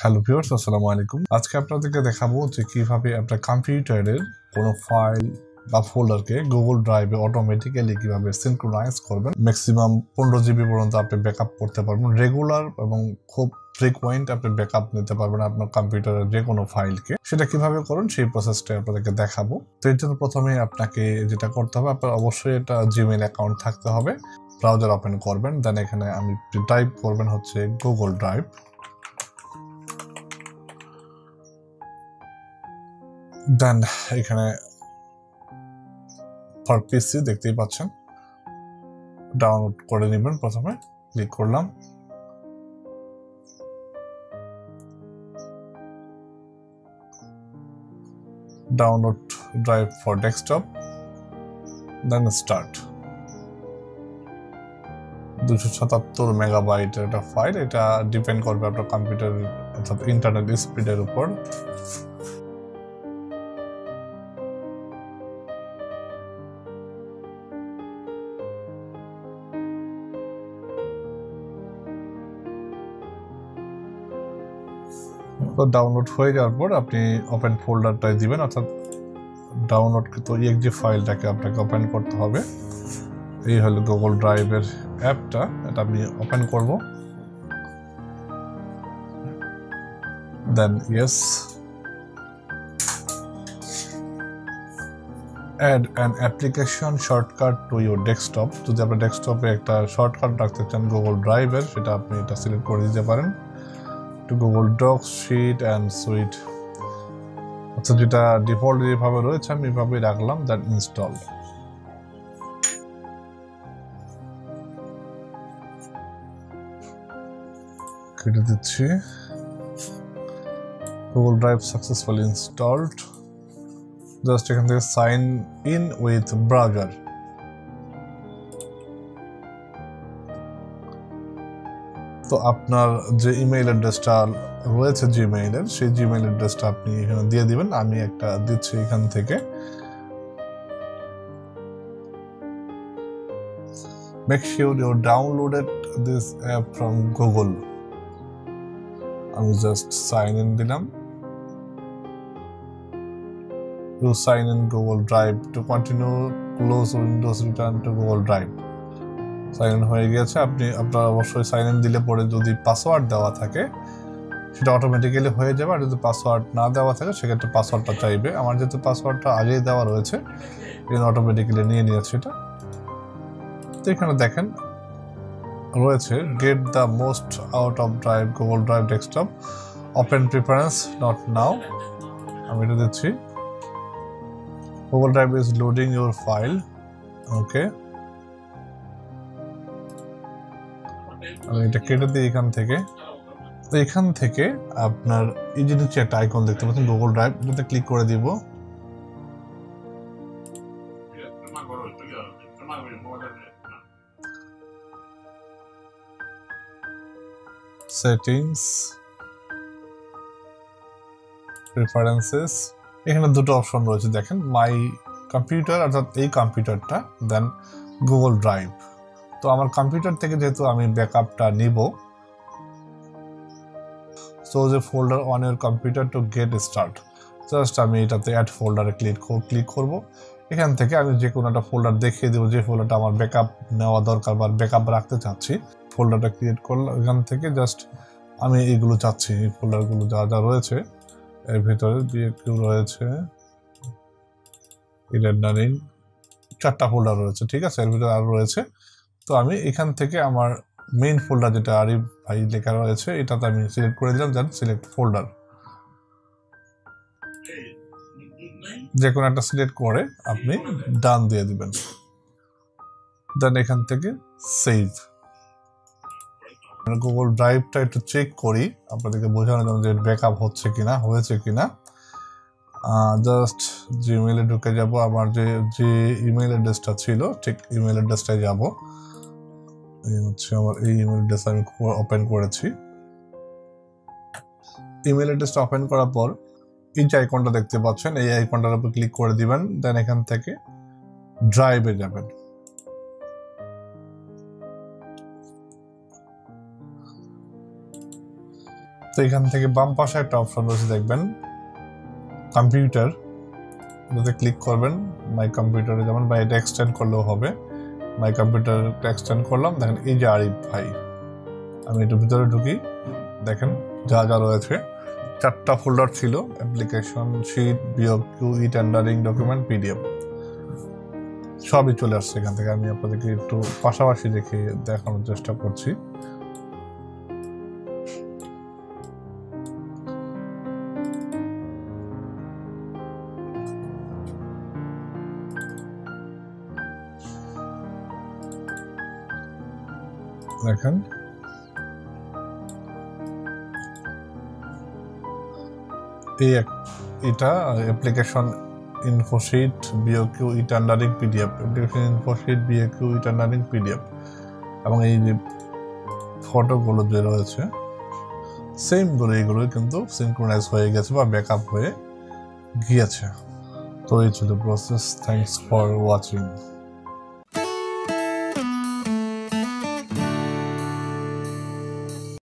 Hello viewers, আসসালামু আলাইকুম। আজকে আপনাদেরকে দেখাবো যে কিভাবে আপনার কম্পিউটারের কোনো ফাইল বা ফোল্ডারকে গুগল ড্রাইভে অটোমেটিক্যালি কিভাবে সিনক্রোনাইজ করবেন। ম্যাক্সিমাম 15 জিবি পর্যন্ত আপনি ব্যাকআপ করতে পারবেন। রেগুলার এবং খুব ফ্রিকোয়েন্ট আপনি ব্যাকআপ নিতে পারবেন আপনার কম্পিউটারের যে কোনো ফাইলকে। সেটা কিভাবে করুন সেই প্রসেসটা আপনাদেরকে দেখাবো। তো এর জন্য প্রথমে আপনাকে যেটা করতে হবে, আপনার অবশ্যই একটা জিমেইল অ্যাকাউন্ট থাকতে হবে। ব্রাউজার ওপেন করবেন, দেন এখানে আমি টাইপ করবেন হচ্ছে গুগল ড্রাইভ। দেন এখানে ফর পিসি দেখতেই পাচ্ছেন, ডাউনলোড করে নেবেন। প্রথমে ক্লিক করলাম, download drive for desktop, then start. 277 মেগাবাইটের একটা ফাইল। এটা ডিপেন্ড করবে আপনার কম্পিউটার অর্থাৎ ইন্টারনেট স্পিডের উপর। তো ডাউনলোড হয়ে যাওয়ার পর আপনি ওপেন ফোল্ডারটাই দিবেন, অর্থাৎ ডাউনলোডকৃত ইএক্সজি ফাইলটাকে আপনাকে ওপেন করতে হবে। এই হলো গুগল ড্রাইভের অ্যাপটা, এটা আমি ওপেন করব। দেন yes, add an application shortcut to your desktop। যদি আপনার ডেস্কটপে একটা শর্টকাট রাখতে চান গুগল ড্রাইভের, সেটা আপনি এটা সিলেক্ট করে দিতে পারেন। To Google Docs, sheet and suite, আচ্ছা যেটা ডিফল্ট যেভাবে রয়েছে আমি এভাবেই রাখলাম। Then install. কেটে দিচ্ছি। Google Drive successfully installed. Just এখান থেকে সাইন ইন উইথ ব্রাউজার। তো আপনার যে ইমেইল অ্যাড্রেসটা রয়েছে জিমেইলের, সেই জিমেইল অ্যাড্রেসটা আপনি এখানে দিয়ে দিবেন। আমি একটা দিচ্ছি এখান থেকে। Make sure you downloaded this app from Google. আমি জাস্ট সাইন ইন দিলাম। You sign in Google Drive to continue, close Windows, return to Google Drive. Sign in হয়ে গেছে। আপনার অবশ্যই সাইন ইন দিলে পরে যদি পাসওয়ার্ড দেওয়া থাকে সেটা অটোমেটিক্যালি হয়ে যাবে, আর যদি পাসওয়ার্ড না দেওয়া থাকে সেক্ষেত্রে পাসওয়ার্ডটা চাইবে। আমার যেহেতু পাসওয়ার্ডটা আগেই দেওয়া রয়েছে, এখানে অটোমেটিক্যালি নিয়ে নিয়েছে এটা। তো এখানে দেখেন রয়েছে get the most out of drive Google drive desktop, open preference not now. আমি এটা দিচ্ছি। Google drive is loading your file. Okay, আমি এটা কেটে দিই এখান থেকে। তো এখান থেকে আপনার এই যে নিচে একটা আইকন দেখতে পাচ্ছেন গুগল ড্রাইভ, এটাতে ক্লিক করে দিব। সেটিংস, প্রেফারেন্সেস, এখানে দুটো অপশন রয়েছে দেখেন, মাই কম্পিউটার অর্থাৎ এই কম্পিউটারটা, দেন গুগল ড্রাইভ। তো আমার কম্পিউটার থেকে যেহেতু আমি ব্যাকআপটা নিব, সো যে folder on your computer to get start, just আমি এটাতে অ্যাড ফোল্ডারে ক্লিক করব। এখান থেকে আমি যে কোনো একটা ফোল্ডার দেখিয়ে দেবো যে ফোল্ডারটা আমার ব্যাকআপ নেওয়া দরকার বা ব্যাকআপ রাখতে চাচ্ছি। ফোল্ডারটা ক্রিয়েট করলাম, এখান থেকে জাস্ট আমি এইগুলো চাচ্ছি, এই ফোল্ডারগুলো যা যা রয়েছে এর ভিতরে কেউ রয়েছে, রেন্ডারিং, 4টা ফোল্ডার রয়েছে, ঠিক আছে, এর ভিতরে আরও রয়েছে। তো আমি এখান থেকে আমার মেইন ফোল্ডার যেটা আরিফ ভাই লেখা রয়েছে এটাতে আমি সিলেক্ট করে দিলাম। দেন সিলেক্ট ফোল্ডার, যে কোনো একটা সিলেক্ট করে আপনি ডান দিয়ে দিবেন। দেন এখান থেকে সেভ। গুগল ড্রাইভটা একটু চেক করি আপনাদেরকে বোঝানোর জন্য যে ব্যাকআপ হচ্ছে কিনা, হয়েছে কিনা। জাস্ট জিমেইলে ঢুকে যাব, আমার যে ইমেইল অ্যাড্রেসটা ছিল ঠিক ইমেইল অ্যাড্রেসটায় যাব। এই হচ্ছে আমার এই ইমেইল অ্যাড্রেস আমি ওপেন করেছি। ইমেইল অ্যাড্রেসটা ওপেন করার পর এই যে আইকনটা দেখতে পাচ্ছেন, এই আইকনটার উপর ক্লিক করে দিবেন। দেন এখান থেকে ড্রাইভে যাবেন। এখান থেকে বাম পাশে একটা অপশন রয়েছে দেখবেন কম্পিউটার, এটাতে ক্লিক করবেন, মাই কম্পিউটারে যাবেন বা এটা এক্সটেন্ড করলেও হবে। মাই কম্পিউটারটা এক্সটেন্ড করলাম, দেখেন এই যে আরিফ ভাই, আমি একটু ভিতরে ঢুকি, দেখেন যা যা রয়েছে 4টা ফোল্ডার ছিল, অ্যাপ্লিকেশন, শিট, বিওকিউ, ই টেন্ডারিং, ডকুমেন্ট, পিডিএফ, সবই চলে আসছে এখান থেকে। আমি আপনাদেরকে একটু পাশাপাশি দেখে দেখানোর চেষ্টা করছি। দেখেন এটা অ্যাপ্লিকেশন ইনফোশিট, বিওকিউ, ই টেন্ডারিং, পিডিএফ, অ্যাপ্লিকেশন ইনফোশিট, বিওকিউ, ই টেন্ডারিং, পিডিএফ, এবং এই যে ফটোগুলো যে রয়েছে সেমগুলো, এইগুলো কিন্তু সিনক্রোনাইজ হয়ে গেছে বা ব্যাকআপ হয়ে গিয়েছে। তো এই ছিল প্রসেস। Thanks for watching.